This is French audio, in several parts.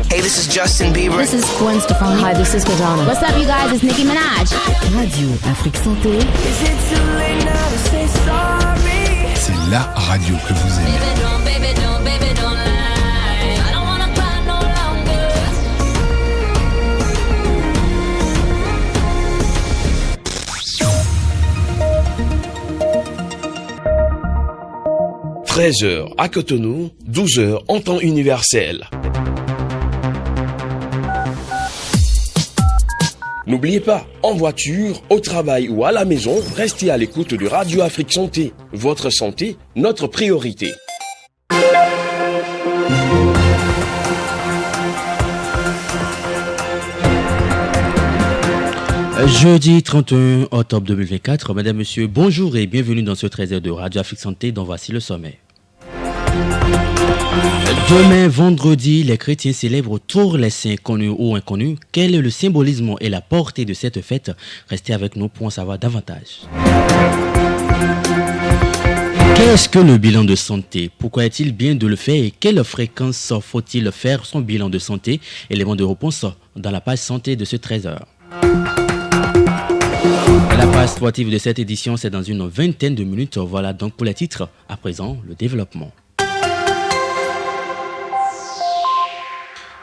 Hey, this is Justin Bieber. This is Gwen Stefani. Hi, this is Madonna. What's up, you guys? It's Nicki Minaj. Radio Afrique Santé. C'est la radio que vous aimez. « 13h à Cotonou, 12h en temps universel. N'oubliez pas, en voiture, au travail ou à la maison, restez à l'écoute de Radio Afrique Santé. Votre santé, notre priorité. Jeudi 31 octobre 2024, mesdames, messieurs, bonjour et bienvenue dans ce 13h de Radio Afrique Santé dont voici le sommet. Demain, vendredi, les chrétiens célèbrent tous les saints connus ou inconnus. Quel est le symbolisme et la portée de cette fête? Restez avec nous pour en savoir davantage. Qu'est-ce que le bilan de santé? Pourquoi est-il bien de le faire et quelle fréquence faut-il faire son bilan de santé? Élément de réponse dans la page santé de ce 13h. La page sportive de cette édition, c'est dans une vingtaine de minutes. Voilà donc pour les titres. À présent, le développement.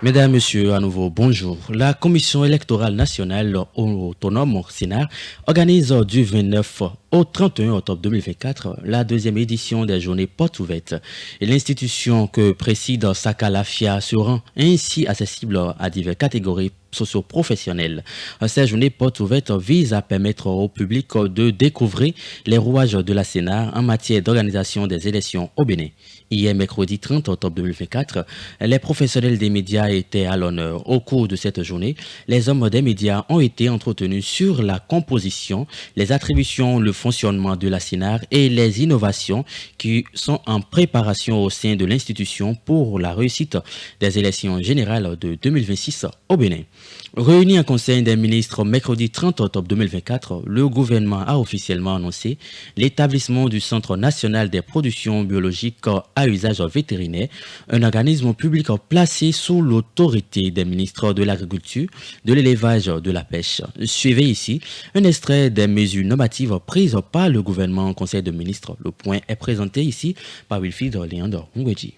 Mesdames, Messieurs, à nouveau, bonjour. La Commission électorale nationale autonome Sénat organise du 29 au 31 octobre 2024 la deuxième édition des journées portes ouvertes. Et l'institution que préside Saka Lafia se rend ainsi accessible à diverses catégories socio-professionnelles. Ces journées portes ouvertes visent à permettre au public de découvrir les rouages de la Sénat en matière d'organisation des élections au Bénin. Hier, mercredi 30 octobre 2024, les professionnels des médias étaient à l'honneur. Au cours de cette journée, les hommes des médias ont été entretenus sur la composition, les attributions, le fonctionnement de la CENAR et les innovations qui sont en préparation au sein de l'institution pour la réussite des élections générales de 2026 au Bénin. Réuni en conseil des ministres mercredi 30 octobre 2024, le gouvernement a officiellement annoncé l'établissement du Centre national des productions biologiques à usage vétérinaire, un organisme public placé sous l'autorité des ministres de l'Agriculture, de l'Élevage, de la Pêche. Suivez ici un extrait des mesures normatives prises par le gouvernement en conseil de ministres. Le point est présenté ici par Wilfried Léandre Ngweji.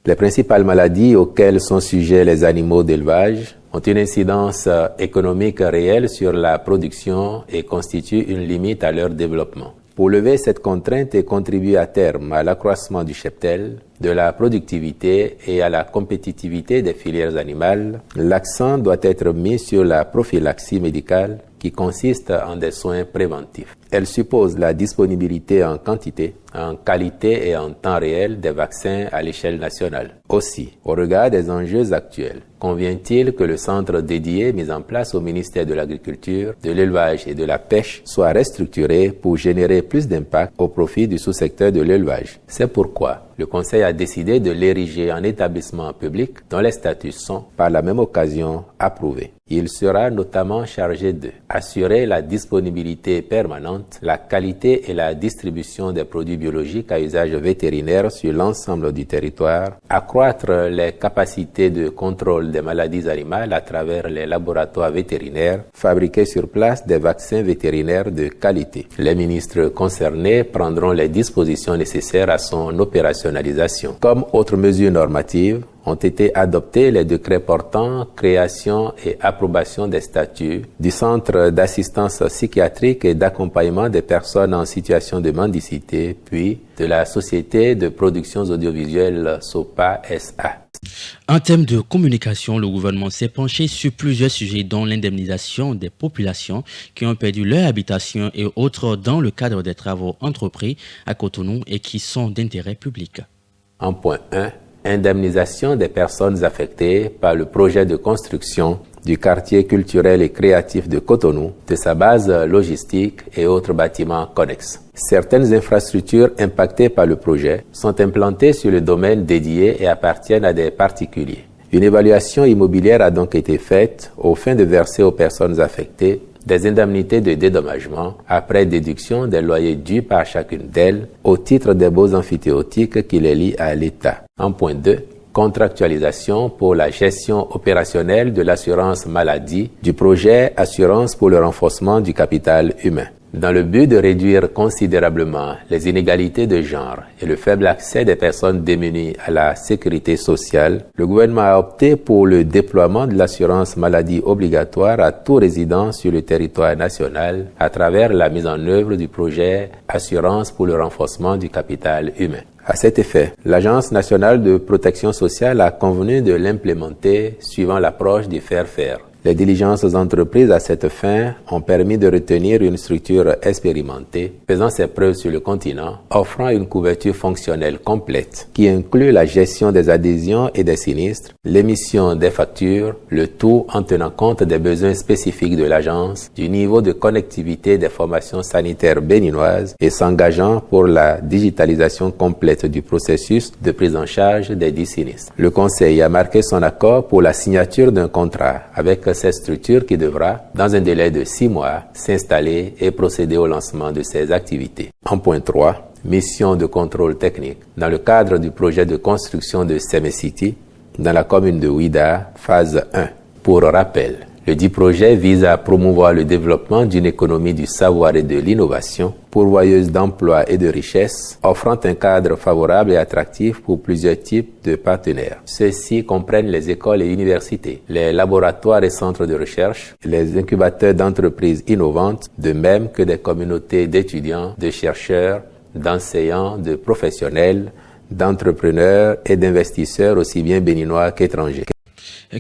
Les principales maladies auxquelles sont sujets les animaux d'élevage ont une incidence économique réelle sur la production et constituent une limite à leur développement. Pour lever cette contrainte et contribuer à terme à l'accroissement du cheptel, de la productivité et à la compétitivité des filières animales, l'accent doit être mis sur la prophylaxie médicale qui consiste en des soins préventifs. Elle suppose la disponibilité en quantité, en qualité et en temps réel des vaccins à l'échelle nationale. Aussi, au regard des enjeux actuels, convient-il que le centre dédié mis en place au ministère de l'Agriculture, de l'Élevage et de la Pêche soit restructuré pour générer plus d'impact au profit du sous-secteur de l'élevage. C'est pourquoi le Conseil a décidé de l'ériger en établissement public dont les statuts sont, par la même occasion, approuvés. Il sera notamment chargé de assurer la disponibilité permanente, la qualité et la distribution des produits biologiques à usage vétérinaire sur l'ensemble du territoire, accroître les capacités de contrôle des maladies animales à travers les laboratoires vétérinaires, fabriquer sur place des vaccins vétérinaires de qualité. Les ministres concernés prendront les dispositions nécessaires à son opérationnalisation. Comme autre mesure normative, ont été adoptés les décrets portant création et approbation des statuts du Centre d'assistance psychiatrique et d'accompagnement des personnes en situation de mendicité, puis de la Société de productions audiovisuelles SOPA SA. En termes de communication, le gouvernement s'est penché sur plusieurs sujets dont l'indemnisation des populations qui ont perdu leur habitation et autres dans le cadre des travaux entrepris à Cotonou et qui sont d'intérêt public. En point 1, indemnisation des personnes affectées par le projet de construction du quartier culturel et créatif de Cotonou, de sa base logistique et autres bâtiments connexes. Certaines infrastructures impactées par le projet sont implantées sur le domaine dédié et appartiennent à des particuliers. Une évaluation immobilière a donc été faite aux fins de verser aux personnes affectées des indemnités de dédommagement après déduction des loyers dus par chacune d'elles au titre des baux amphithéotiques qui les lient à l'État. En point 2, contractualisation pour la gestion opérationnelle de l'assurance maladie du projet Assurance pour le renforcement du capital humain. Dans le but de réduire considérablement les inégalités de genre et le faible accès des personnes démunies à la sécurité sociale, le gouvernement a opté pour le déploiement de l'assurance maladie obligatoire à tout résident sur le territoire national à travers la mise en œuvre du projet Assurance pour le renforcement du capital humain. À cet effet, l'Agence nationale de protection sociale a convenu de l'implémenter suivant l'approche du faire-faire. Les diligences entreprises à cette fin ont permis de retenir une structure expérimentée, faisant ses preuves sur le continent, offrant une couverture fonctionnelle complète, qui inclut la gestion des adhésions et des sinistres, l'émission des factures, le tout en tenant compte des besoins spécifiques de l'agence, du niveau de connectivité des formations sanitaires béninoises et s'engageant pour la digitalisation complète du processus de prise en charge des dits sinistres. Le Conseil a marqué son accord pour la signature d'un contrat avec cette structure qui devra, dans un délai de 6 mois, s'installer et procéder au lancement de ses activités. En point 3, mission de contrôle technique. Dans le cadre du projet de construction de Semesiti, dans la commune de Ouida, phase 1. Pour rappel, le dit projet vise à promouvoir le développement d'une économie du savoir et de l'innovation, pourvoyeuse d'emplois et de richesses, offrant un cadre favorable et attractif pour plusieurs types de partenaires. Ceux-ci comprennent les écoles et universités, les laboratoires et centres de recherche, les incubateurs d'entreprises innovantes, de même que des communautés d'étudiants, de chercheurs, d'enseignants, de professionnels, d'entrepreneurs et d'investisseurs aussi bien béninois qu'étrangers.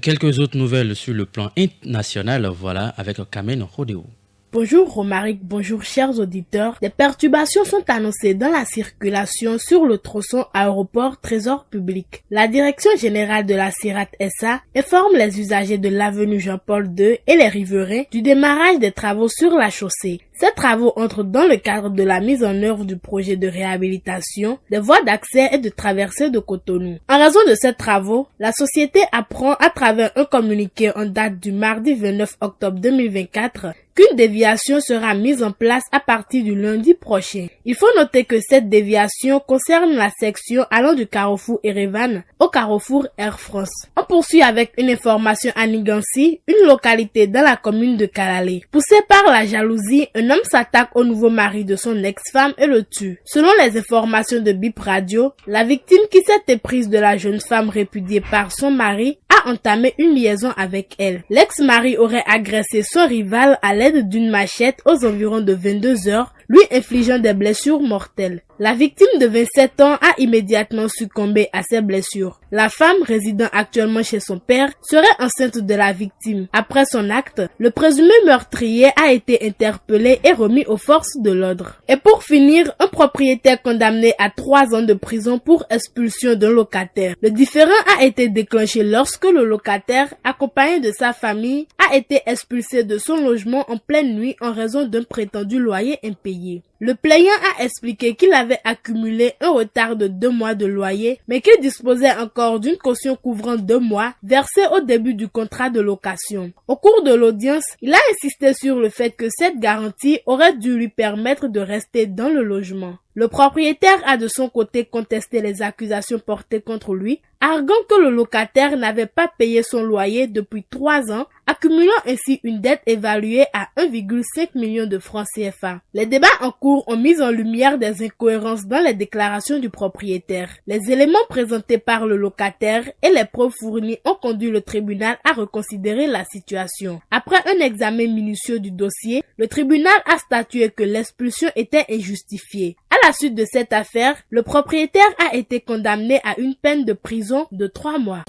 Quelques autres nouvelles sur le plan international, voilà, avec Kamen Rodeo. Bonjour Romaric, bonjour chers auditeurs. Des perturbations sont annoncées dans la circulation sur le tronçon aéroport Trésor Public. La direction générale de la CIRAT SA informe les usagers de l'avenue Jean-Paul II et les riverains du démarrage des travaux sur la chaussée. Ces travaux entrent dans le cadre de la mise en œuvre du projet de réhabilitation des voies d'accès et de traversée de Cotonou. En raison de ces travaux, la société apprend à travers un communiqué en date du mardi 29 octobre 2024 qu'une déviation sera mise en place à partir du lundi prochain. Il faut noter que cette déviation concerne la section allant du carrefour Erevan au carrefour Air France. On poursuit avec une information à Nigansi, une localité dans la commune de Kalalé. Poussé par la jalousie, un homme s'attaque au nouveau mari de son ex-femme et le tue. Selon les informations de Bip Radio, la victime qui s'est éprise de la jeune femme répudiée par son mari a entamé une liaison avec elle. L'ex-mari aurait agressé son rival à l'aide d'une machette aux environs de 22 heures, lui infligeant des blessures mortelles. La victime de 27 ans a immédiatement succombé à ses blessures. La femme, résidant actuellement chez son père, serait enceinte de la victime. Après son acte, le présumé meurtrier a été interpellé et remis aux forces de l'ordre. Et pour finir, un propriétaire condamné à 3 ans de prison pour expulsion d'un locataire. Le différend a été déclenché lorsque le locataire, accompagné de sa famille, a été expulsé de son logement en pleine nuit en raison d'un prétendu loyer impayé. Le plaignant a expliqué qu'il avait accumulé un retard de 2 mois de loyer, mais qu'il disposait encore d'une caution couvrant 2 mois versée au début du contrat de location. Au cours de l'audience, il a insisté sur le fait que cette garantie aurait dû lui permettre de rester dans le logement. Le propriétaire a de son côté contesté les accusations portées contre lui, arguant que le locataire n'avait pas payé son loyer depuis 3 ans, accumulant ainsi une dette évaluée à 1,5 million de francs CFA. Les débats en cours ont mis en lumière des incohérences dans les déclarations du propriétaire. Les éléments présentés par le locataire et les preuves fournies ont conduit le tribunal à reconsidérer la situation. Après un examen minutieux du dossier, le tribunal a statué que l'expulsion était injustifiée. À la suite de cette affaire, le propriétaire a été condamné à une peine de prison de 3 mois.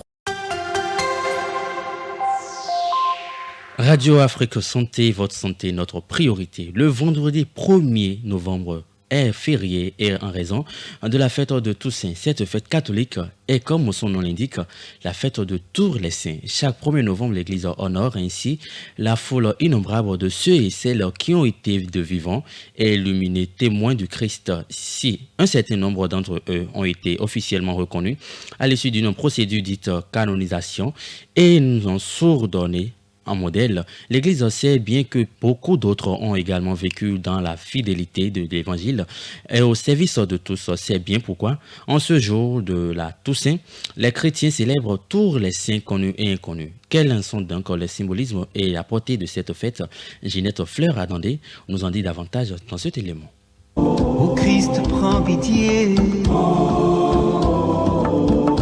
Radio Afrique Santé, votre santé, notre priorité. Le vendredi 1er novembre est férié et en raison de la fête de Toussaint. Cette fête catholique est, comme son nom l'indique, la fête de tous les saints. Chaque 1er novembre, l'Église honore ainsi la foule innombrable de ceux et celles qui ont été de vivants et illuminés témoins du Christ. Si un certain nombre d'entre eux ont été officiellement reconnus à l'issue d'une procédure dite canonisation et nous ont sourdonné en modèle, l'Église sait bien que beaucoup d'autres ont également vécu dans la fidélité de l'Évangile et au service de tous. C'est bien pourquoi, en ce jour de la Toussaint, les chrétiens célèbrent tous les saints connus et inconnus. Quels sont donc les symbolismes et la portée de cette fête? Ginette Fleur-Adandé nous en dit davantage dans cet élément. Ô Christ, prends pitié.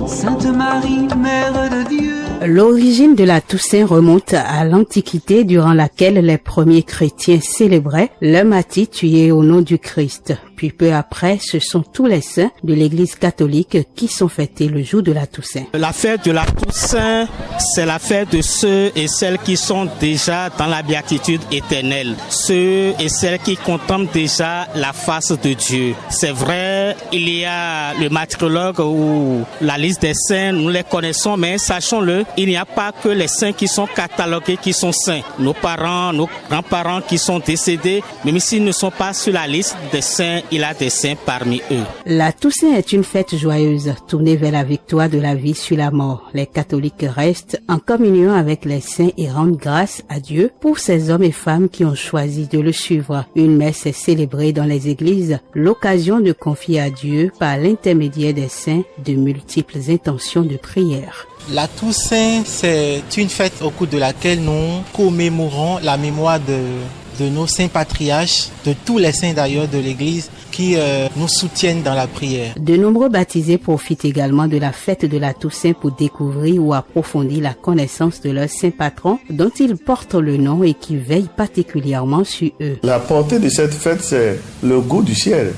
Sainte Marie, Mère de Dieu. L'origine de la Toussaint remonte à l'Antiquité, durant laquelle les premiers chrétiens célébraient le martyr tué au nom du Christ. Puis peu après, ce sont tous les saints de l'Église catholique qui sont fêtés le jour de la Toussaint. La fête de la Toussaint, c'est la fête de ceux et celles qui sont déjà dans la béatitude éternelle, ceux et celles qui contemplent déjà la face de Dieu. C'est vrai, il y a le martyrologe ou la liste des saints, nous les connaissons, mais sachons-le, il n'y a pas que les saints qui sont catalogués qui sont saints. Nos parents, nos grands-parents qui sont décédés, même s'ils ne sont pas sur la liste des saints, il y a des saints parmi eux. La Toussaint est une fête joyeuse, tournée vers la victoire de la vie sur la mort. Les catholiques restent en communion avec les saints et rendent grâce à Dieu pour ces hommes et femmes qui ont choisi de le suivre. Une messe est célébrée dans les églises, l'occasion de confier à Dieu, par l'intermédiaire des saints, de multiples intentions de prière. La Toussaint, c'est une fête au cours de laquelle nous commémorons la mémoire de nos saints patriarches, de tous les saints d'ailleurs de l'Église qui nous soutiennent dans la prière. De nombreux baptisés profitent également de la fête de la Toussaint pour découvrir ou approfondir la connaissance de leur saint patron dont ils portent le nom et qui veille particulièrement sur eux. La portée de cette fête, c'est le goût du ciel,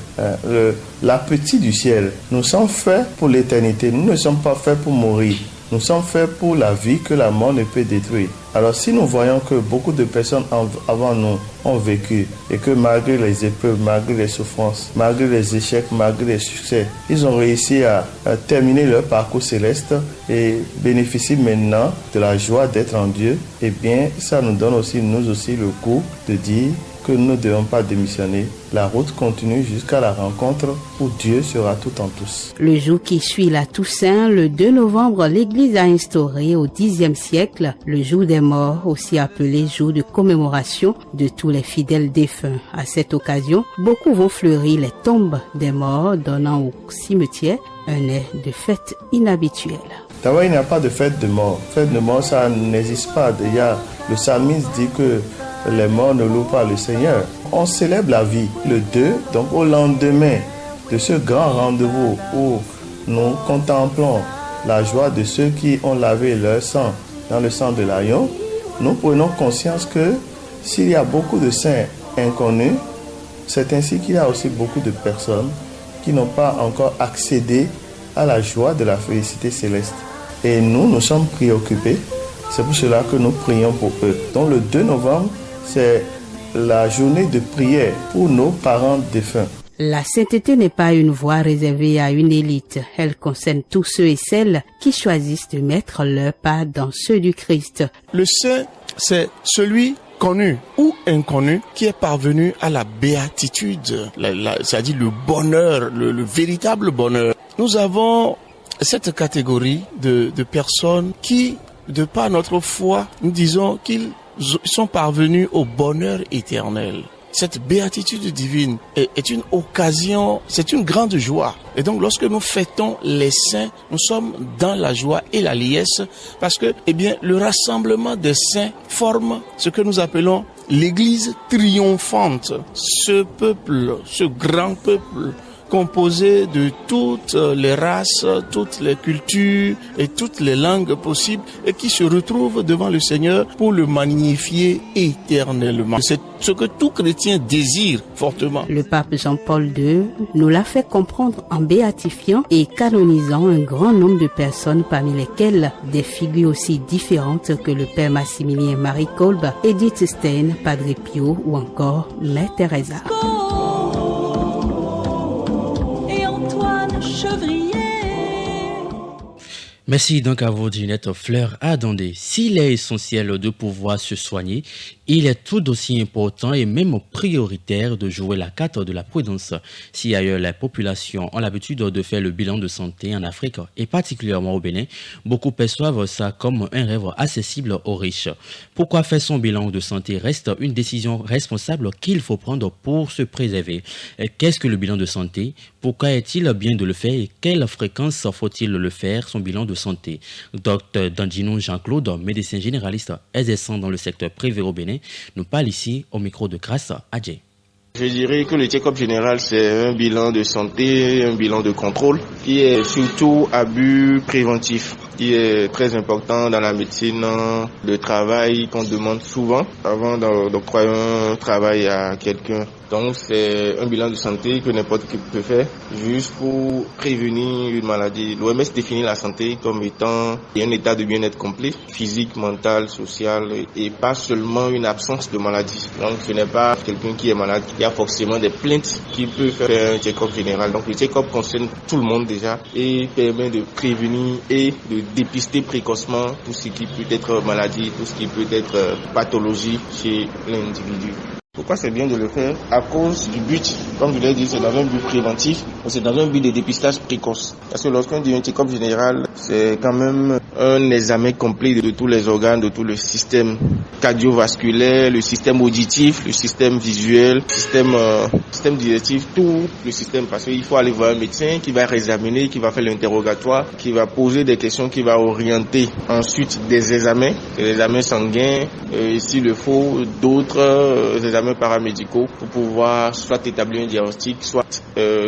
l'appétit du ciel. Nous sommes faits pour l'éternité, nous ne sommes pas faits pour mourir. Nous sommes faits pour la vie que la mort ne peut détruire. Alors si nous voyons que beaucoup de personnes avant nous ont vécu et que malgré les épreuves, malgré les souffrances, malgré les échecs, malgré les succès, ils ont réussi à terminer leur parcours céleste et bénéficient maintenant de la joie d'être en Dieu, eh bien ça nous donne aussi, nous aussi, le coup de dire que nous ne devons pas démissionner. La route continue jusqu'à la rencontre où Dieu sera tout en tous. Le jour qui suit la Toussaint, le 2 novembre, l'Église a instauré au Xe siècle le jour des morts, aussi appelé jour de commémoration de tous les fidèles défunts. À cette occasion, beaucoup vont fleurir les tombes des morts, donnant au cimetière un air de fête inhabituelle. D'abord, il n'y a pas de fête de mort. Fête de mort, ça n'existe pas. Déjà, le psalmiste dit que les morts ne louent pas le Seigneur. On célèbre la vie le 2, donc au lendemain de ce grand rendez-vous où nous contemplons la joie de ceux qui ont lavé leur sang dans le sang de l'agneau. Nous prenons conscience que s'il y a beaucoup de saints inconnus, c'est ainsi qu'il y a aussi beaucoup de personnes qui n'ont pas encore accédé à la joie de la félicité céleste. Et nous sommes préoccupés. C'est pour cela que nous prions pour eux. Donc le 2 novembre, c'est la journée de prière pour nos parents défunts. La sainteté n'est pas une voie réservée à une élite. Elle concerne tous ceux et celles qui choisissent de mettre leur pas dans ceux du Christ. Le saint, c'est celui connu ou inconnu qui est parvenu à la béatitude, c'est-à-dire le bonheur, le véritable bonheur. Nous avons cette catégorie de personnes qui, de par notre foi, nous disons qu'ils sont parvenus au bonheur éternel. Cette béatitude divine est une occasion, c'est une grande joie. Et donc lorsque nous fêtons les saints, nous sommes dans la joie et la liesse parce que, le rassemblement des saints forme ce que nous appelons l'Église triomphante. Ce peuple, ce grand peuple, composé de toutes les races, toutes les cultures et toutes les langues possibles et qui se retrouvent devant le Seigneur pour le magnifier éternellement. C'est ce que tout chrétien désire fortement. Le pape Jean-Paul II nous l'a fait comprendre en béatifiant et canonisant un grand nombre de personnes, parmi lesquelles des figures aussi différentes que le père Massimilien Marie Kolbe, Edith Stein, Padre Pio ou encore Mère Teresa. chevrier. Merci donc à vous, Ginette Fleur Adondé. S'il est essentiel de pouvoir se soigner, il est tout aussi important et même prioritaire de jouer la carte de la prudence. Si ailleurs les populations ont l'habitude de faire le bilan de santé en Afrique et particulièrement au Bénin, beaucoup perçoivent ça comme un rêve accessible aux riches. Pourquoi faire son bilan de santé reste une décision responsable qu'il faut prendre pour se préserver. Qu'est-ce que le bilan de santé? Pourquoi est-il bien de le faire et quelle fréquence faut-il le faire, son bilan de santé? Dr Dandino Jean-Claude, médecin généraliste exerçant dans le secteur privé au Bénin, nous parle ici au micro de Grace Adjé. Je dirais que le check-up général, c'est un bilan de santé, un bilan de contrôle, qui est surtout à but préventif, qui est très important dans la médecine de travail qu'on demande souvent avant d'octroyer un travail à quelqu'un. Donc c'est un bilan de santé que n'importe qui peut faire juste pour prévenir une maladie. L'OMS définit la santé comme étant un état de bien-être complet, physique, mental, social et pas seulement une absence de maladie. Donc ce n'est pas quelqu'un qui est malade, il y a forcément des plaintes qui peuvent faire un check-up général. Donc le check-up concerne tout le monde déjà et permet de prévenir et de dépister précocement tout ce qui peut être maladie, tout ce qui peut être pathologie chez l'individu. Pourquoi c'est bien de le faire? À cause du but, comme je l'ai dit, c'est dans un but préventif, c'est dans un but de dépistage précoce. Parce que lorsqu'on dit un check-up général, c'est quand même un examen complet de tous les organes, de tout le système cardiovasculaire, le système auditif, le système visuel, le système digestif, tout le système. Parce qu'il faut aller voir un médecin qui va réexaminer, qui va faire l'interrogatoire, qui va poser des questions, qui va orienter ensuite des examens sanguins, s'il le faut, d'autres examens paramédicaux pour pouvoir soit établir un diagnostic, soit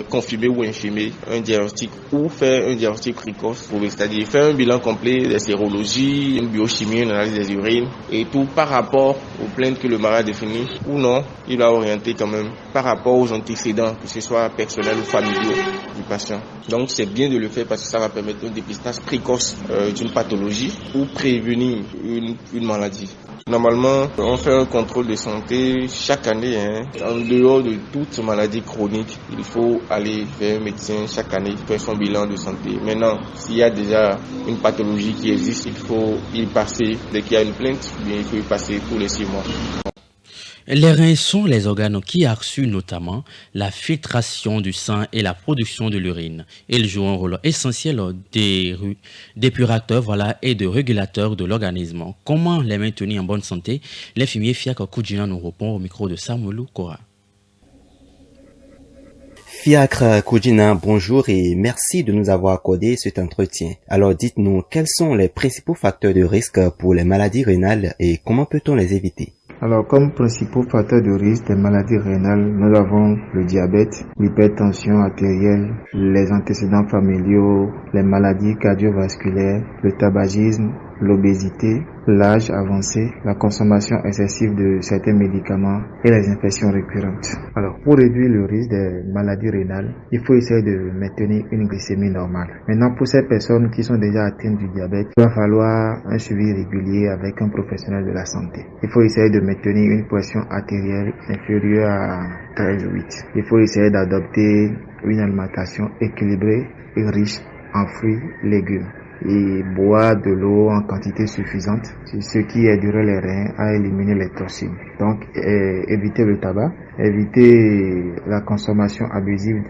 confirmer ou infirmer un diagnostic ou faire un diagnostic précoce, c'est-à-dire faire un bilan complet des sérologies, une biochimie, une analyse des urines et tout par rapport aux plaintes que le malade définit ou non, il va orienter quand même par rapport aux antécédents, que ce soit personnels ou familiaux du patient. Donc c'est bien de le faire parce que ça va permettre un dépistage précoce d'une pathologie ou prévenir une maladie. Normalement, on fait un contrôle de santé chaque année. En dehors de toute maladie chronique, il faut aller vers un médecin chaque année, faire son bilan de santé. Maintenant, s'il y a déjà une pathologie qui existe, il faut y passer. Dès qu'il y a une plainte, il faut y passer tous les 6 mois. Les reins sont les organes qui assurent notamment la filtration du sang et la production de l'urine. Ils jouent un rôle essentiel d'épurateur et de régulateur de l'organisme. Comment les maintenir en bonne santé? L'infirmier Fiak Koudjina nous répond au micro de Samoulou Kora. Fiacre Koudjina, bonjour et merci de nous avoir accordé cet entretien. Alors dites-nous, quels sont les principaux facteurs de risque pour les maladies rénales et comment peut-on les éviter? Alors, comme principaux facteurs de risque des maladies rénales, nous avons le diabète, l'hypertension artérielle, les antécédents familiaux, les maladies cardiovasculaires, le tabagisme, l'obésité, l'âge avancé, la consommation excessive de certains médicaments et les infections récurrentes. Alors, pour réduire le risque des maladies rénales, il faut essayer de maintenir une glycémie normale. Maintenant, pour ces personnes qui sont déjà atteintes du diabète, il va falloir un suivi régulier avec un professionnel de la santé. Il faut essayer de maintenir une pression artérielle inférieure à 13,8. Il faut essayer d'adopter une alimentation équilibrée et riche en fruits, légumes et boire de l'eau en quantité suffisante, ce qui aiderait les reins à éliminer les toxines. Donc, éviter le tabac, éviter la consommation abusive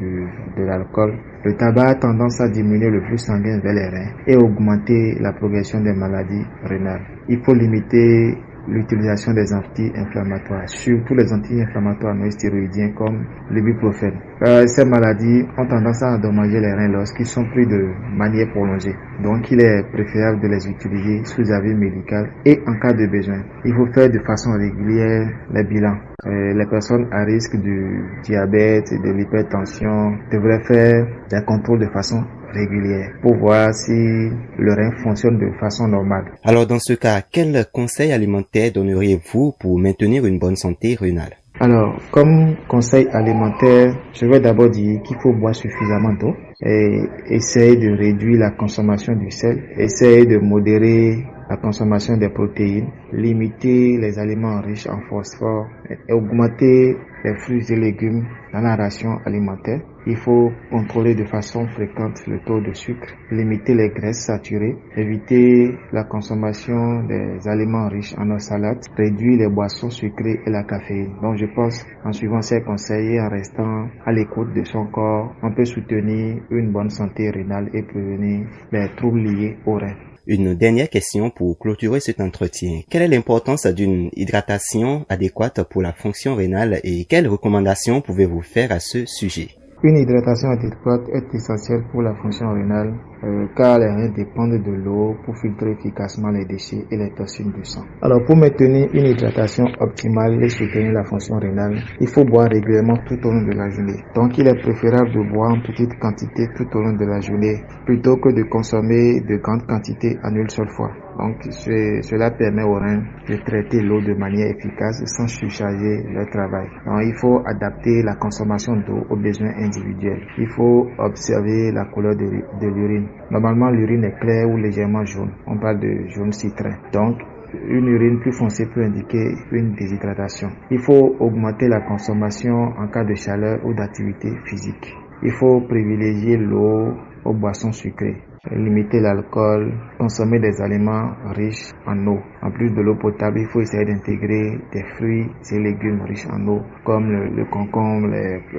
de l'alcool. Le tabac a tendance à diminuer le flux sanguin vers les reins et augmenter la progression des maladies rénales. Il faut limiter l'utilisation des anti-inflammatoires, surtout les anti-inflammatoires non stéroïdiens comme l'ibuprofène. Ces maladies ont tendance à endommager les reins lorsqu'ils sont pris de manière prolongée. Donc il est préférable de les utiliser sous avis médical et en cas de besoin. Il faut faire de façon régulière les bilans. Les personnes à risque du diabète et de l'hypertension devraient faire des contrôles de façon régulière pour voir si le rein fonctionne de façon normale. Alors dans ce cas, quel conseil alimentaire donneriez-vous pour maintenir une bonne santé rénale? Alors, comme conseil alimentaire, je vais d'abord dire qu'il faut boire suffisamment d'eau et essayer de réduire la consommation du sel, essayer de modérer la consommation des protéines, limiter les aliments riches en phosphore et augmenter les fruits et légumes dans la ration alimentaire. Il faut contrôler de façon fréquente le taux de sucre, limiter les graisses saturées, éviter la consommation des aliments riches en eau salade, réduire les boissons sucrées et la caféine. Donc je pense en suivant ces conseils et en restant à l'écoute de son corps, on peut soutenir une bonne santé rénale et prévenir les troubles liés aux reins. Une dernière question pour clôturer cet entretien. Quelle est l'importance d'une hydratation adéquate pour la fonction rénale et quelles recommandations pouvez-vous faire à ce sujet? Une hydratation adéquate est essentielle pour la fonction rénale car les reins dépendent de l'eau pour filtrer efficacement les déchets et les toxines du sang. Alors pour maintenir une hydratation optimale et soutenir la fonction rénale, il faut boire régulièrement tout au long de la journée. Donc il est préférable de boire en petite quantité tout au long de la journée plutôt que de consommer de grandes quantités en une seule fois. Donc cela permet aux reins de traiter l'eau de manière efficace sans surcharger leur travail. Donc il faut adapter la consommation d'eau aux besoins individuels. Il faut observer la couleur de l'urine. Normalement l'urine est claire ou légèrement jaune. On parle de jaune citrin. Donc une urine plus foncée peut indiquer une déshydratation. Il faut augmenter la consommation en cas de chaleur ou d'activité physique. Il faut privilégier l'eau aux boissons sucrées. Limiter l'alcool, consommer des aliments riches en eau. En plus de l'eau potable, il faut essayer d'intégrer des fruits et légumes riches en eau, comme le concombre,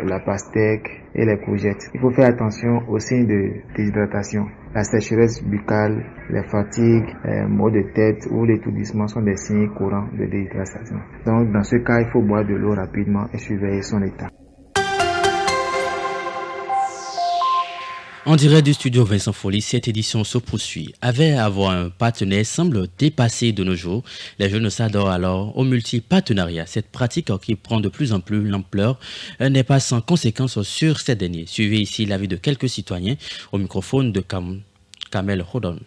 la pastèque et les courgettes. Il faut faire attention aux signes de déshydratation. La sécheresse buccale, les fatigues, les maux de tête ou l'étourdissement sont des signes courants de déshydratation. Donc, dans ce cas, il faut boire de l'eau rapidement et surveiller son état. En direct du studio Vincent Folly, cette édition se poursuit. Avoir un partenaire semble dépasser de nos jours. Les jeunes s'adorent alors au multi-partenariat. Cette pratique qui prend de plus en plus l'ampleur n'est pas sans conséquences sur ces derniers. Suivez ici l'avis de quelques citoyens au microphone de Kamel Rodon.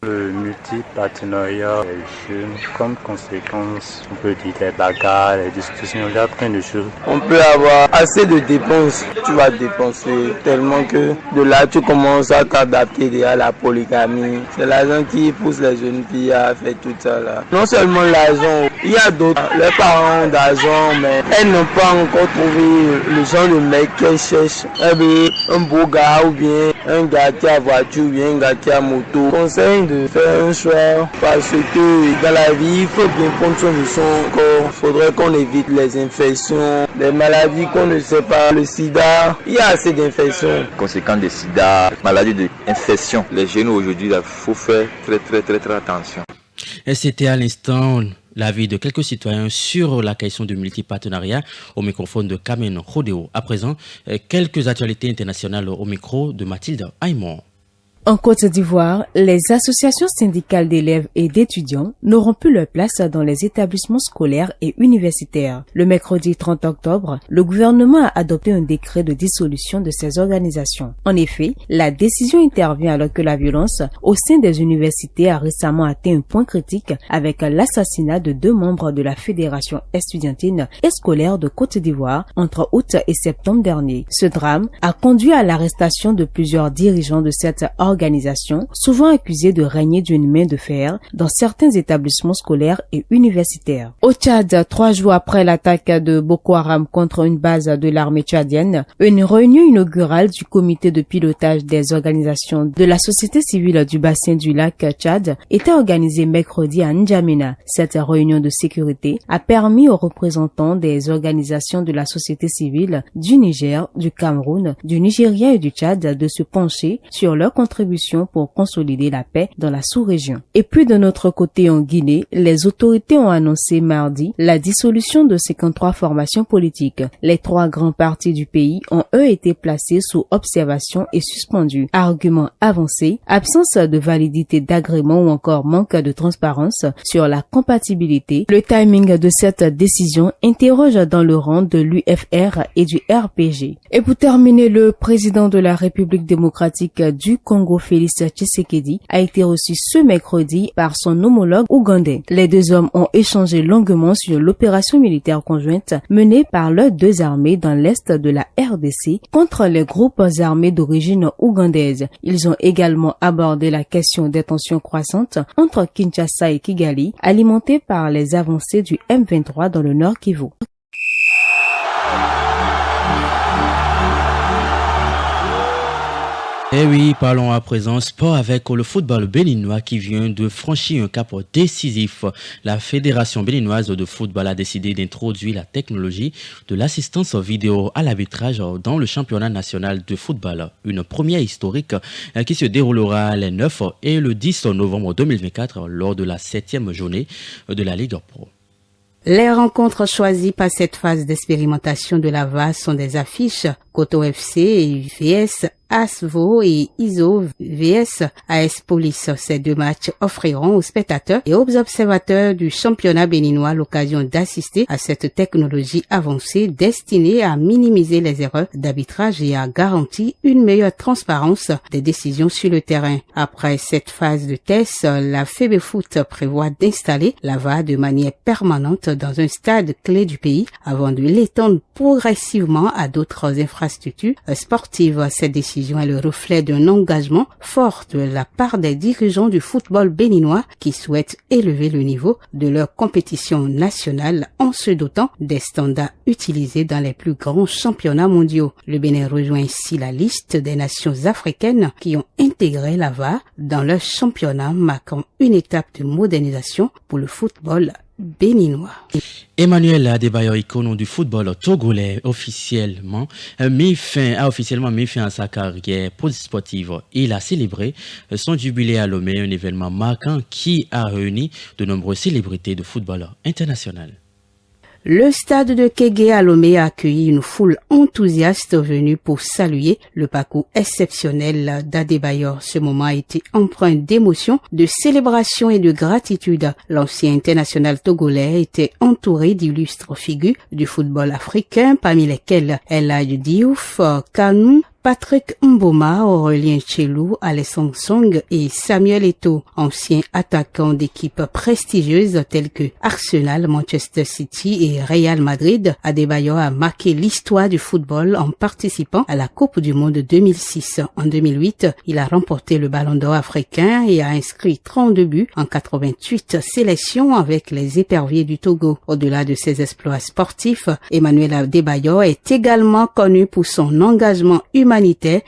Le multi-partenariat est jeune, comme conséquence, on peut dire des bagarres, des discussions, il y a plein de choses. On peut avoir assez de dépenses, tu vas dépenser tellement que de là tu commences à t'adapter déjà à la polygamie. C'est l'argent qui pousse les jeunes filles à faire tout ça là. Non seulement l'argent, il y a d'autres, les parents ont d'argent, mais elles n'ont pas encore trouvé le genre de mec qu'elles cherchent. Elles veulent un beau gars ou bien un gars qui a voiture ou bien un gars qui a moto. Conseil de faire un choix parce que dans la vie il faut bien prendre soin de son corps. Il faudrait qu'on évite les infections, les maladies qu'on ne sait pas, le sida, il y a assez d'infections. Conséquences des sida, maladies d'infection. Les jeunes aujourd'hui, il faut faire très attention. Et c'était à l'instant l'avis de quelques citoyens sur la question du multipartenariat au microphone de Kamel Rodon. À présent, quelques actualités internationales au micro de Mathilde Aymon. En Côte d'Ivoire, les associations syndicales d'élèves et d'étudiants n'auront plus leur place dans les établissements scolaires et universitaires. Le mercredi 30 octobre, le gouvernement a adopté un décret de dissolution de ces organisations. En effet, la décision intervient alors que la violence au sein des universités a récemment atteint un point critique avec l'assassinat de 2 membres de la Fédération estudiantine et scolaire de Côte d'Ivoire entre août et septembre dernier. Ce drame a conduit à l'arrestation de plusieurs dirigeants de cette organisation, souvent accusées de régner d'une main de fer dans certains établissements scolaires et universitaires. Au Tchad, 3 jours après l'attaque de Boko Haram contre une base de l'armée tchadienne, une réunion inaugurale du comité de pilotage des organisations de la société civile du bassin du lac Tchad était organisée mercredi à N'Djamena. Cette réunion de sécurité a permis aux représentants des organisations de la société civile du Niger, du Cameroun, du Nigeria et du Tchad de se pencher sur leur contribution pour consolider la paix dans la sous-région. Et puis de notre côté en Guinée, les autorités ont annoncé mardi la dissolution de 53 formations politiques. Les 3 grands partis du pays ont eux été placés sous observation et suspendus. Argument avancé, absence de validité d'agrément ou encore manque de transparence sur la compatibilité. Le timing de cette décision interroge dans le rang de l'UFR et du RPG. Et pour terminer, le président de la République démocratique du Congo, Félix Tshisekedi, a été reçu ce mercredi par son homologue ougandais. Les 2 hommes ont échangé longuement sur l'opération militaire conjointe menée par leurs 2 armées dans l'est de la RDC contre les groupes armés d'origine ougandaise. Ils ont également abordé la question des tensions croissantes entre Kinshasa et Kigali, alimentées par les avancées du M23 dans le Nord Kivu. Et oui, parlons à présent sport avec le football béninois qui vient de franchir un cap décisif. La Fédération béninoise de football a décidé d'introduire la technologie de l'assistance vidéo à l'arbitrage dans le championnat national de football. Une première historique qui se déroulera les 9 et le 10 novembre 2024 lors de la 7e journée de la Ligue Pro. Les rencontres choisies par cette phase d'expérimentation de la VAR sont des affiches Koto FC vs ASVO et ISO vs AS Police. Ces deux matchs offriront aux spectateurs et aux observateurs du championnat béninois l'occasion d'assister à cette technologie avancée destinée à minimiser les erreurs d'arbitrage et à garantir une meilleure transparence des décisions sur le terrain. Après cette phase de test, la FEBEFOOT prévoit d'installer la VAR de manière permanente dans un stade clé du pays avant de l'étendre progressivement à d'autres infrastructures sportives. Cette décision est le reflet d'un engagement fort de la part des dirigeants du football béninois qui souhaitent élever le niveau de leur compétition nationale en se dotant des standards utilisés dans les plus grands championnats mondiaux. Le Bénin rejoint ainsi la liste des nations africaines qui ont intégré la VAR dans leur championnat, marquant une étape de modernisation pour le football béninois. Emmanuel Adebayor, icône du football togolais, a officiellement mis fin à sa carrière sportive. Il a célébré son jubilé à Lomé, un événement marquant qui a réuni de nombreuses célébrités de football international. Le stade de Kégué à Lomé a accueilli une foule enthousiaste venue pour saluer le parcours exceptionnel d'Adebayor. Ce moment a été empreint d'émotion, de célébration et de gratitude. L'ancien international togolais était entouré d'illustres figures du football africain, parmi lesquelles El Hadji Diouf, Kanou, Patrick Mboma, Aurélien Tchelou, Alessandre Song et Samuel Eto'o, anciens attaquants d'équipes prestigieuses telles que Arsenal, Manchester City et Real Madrid. Adebayor a marqué l'histoire du football en participant à la Coupe du Monde 2006. En 2008, il a remporté le Ballon d'Or africain et a inscrit 32 buts en 88 sélections avec les Éperviers du Togo. Au-delà de ses exploits sportifs, Emmanuel Adebayor est également connu pour son engagement humanitaire.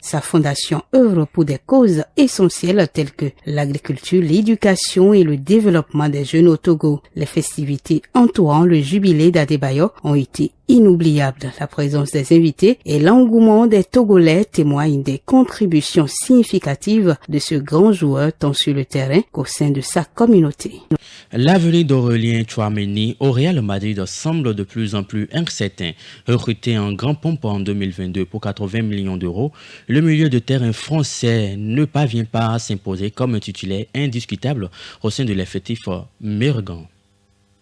Sa fondation œuvre pour des causes essentielles telles que l'agriculture, l'éducation et le développement des jeunes au Togo. Les festivités entourant le jubilé d'Adebayor ont été inoubliables. La présence des invités et l'engouement des Togolais témoignent des contributions significatives de ce grand joueur tant sur le terrain qu'au sein de sa communauté. L'avenir d'Aurélien Tchouameni au Real Madrid semble de plus en plus incertain. Recruté en grand pompe en 2022 pour 80 millions d'euros, le milieu de terrain français ne parvient pas à s'imposer comme un titulaire indiscutable au sein de l'effectif Mergan.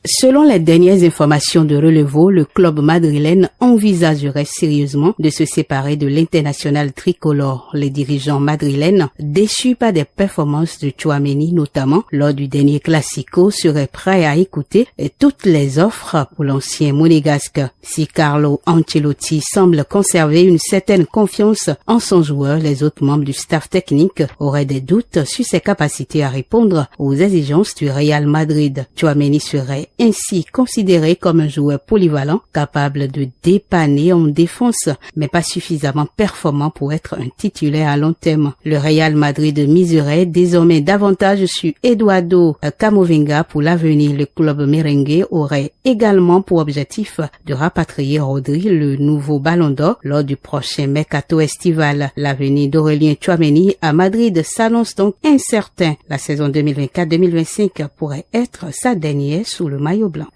Selon les dernières informations de Relevo, le club madrilène envisagerait sérieusement de se séparer de l'international tricolore. Les dirigeants madrilènes, déçus par des performances de Tchouameni, notamment lors du dernier Classico, seraient prêts à écouter toutes les offres pour l'ancien monégasque. Si Carlo Ancelotti semble conserver une certaine confiance en son joueur, les autres membres du staff technique auraient des doutes sur ses capacités à répondre aux exigences du Real Madrid. Tchouameni serait ainsi considéré comme un joueur polyvalent, capable de dépanner en défense, mais pas suffisamment performant pour être un titulaire à long terme. Le Real Madrid miserait désormais davantage sur Eduardo Camavinga pour l'avenir. Le club merengue aurait également pour objectif de rapatrier Rodri, le nouveau Ballon d'Or, lors du prochain mercato estival. L'avenir d'Aurélien Tchouameni à Madrid s'annonce donc incertain. La saison 2024-2025 pourrait être sa dernière sous le maillot blanc.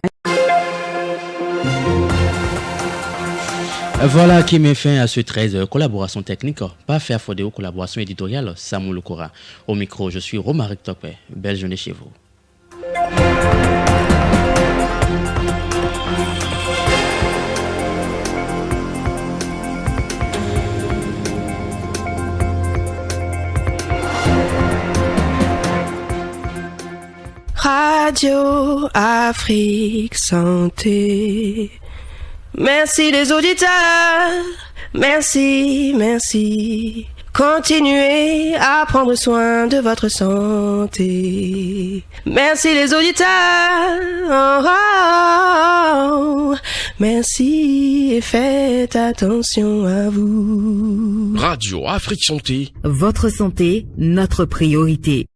Voilà qui met fin à ce 13 collaboration technique, pas faire faute aux collaborations éditoriales, Samuel Lokora. Au micro, je suis Romaric Topé. Belle journée chez vous. Radio Afrique Santé. Merci les auditeurs. Merci. continuez à prendre soin de votre santé. Merci les auditeurs. Merci et faites attention à vous. Radio Afrique Santé. Votre santé, notre priorité.